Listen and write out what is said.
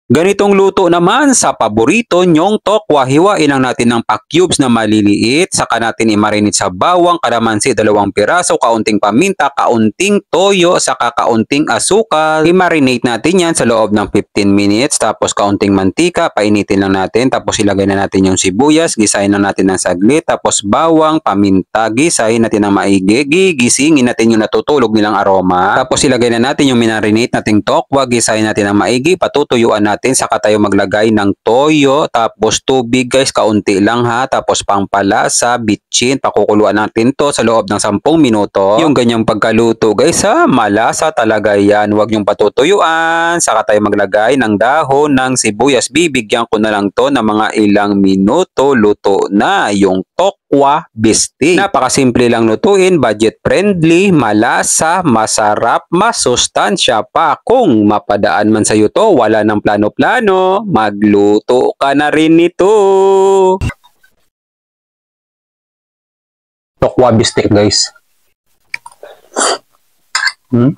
Ganitong luto naman sa paborito nyong tokwa, hiwain lang natin ng pa-cubes na maliliit, saka natin i-marinate sa bawang, kalamansi 2 piraso, kaunting paminta, kaunting toyo, saka kaunting asukal. I-marinate natin yan sa loob ng 15 minutes, tapos kaunting mantika, painitin lang natin, tapos ilagay na natin yung sibuyas, gisahin lang natin ng saglit, tapos bawang, paminta, gisahin natin ng maigi, gigisingin natin yung natutulog nilang aroma, tapos ilagay na natin yung minarinate nating tokwa, gisahin natin ng maigi, patutuyuan natin, saka tayo maglagay ng toyo, tapos tubig guys, kaunti lang ha, tapos pampalasa, bitchin, pakukuluan natin to sa loob ng 10 minuto. Yung ganyang pagkaluto guys ha, malasa talaga yan, huwag yung patutuyuan, saka tayo maglagay ng dahon ng sibuyas, bibigyan ko na lang to ng mga ilang minuto, luto na yung tokwa bistik. Napakasimple lang lutuin, budget friendly, malasa, masarap, masustansya pa. Kung mapadaan man sa iyo to, wala ng plano-plano, magluto ka na rin nito. Tokwa bistik guys. Hmm.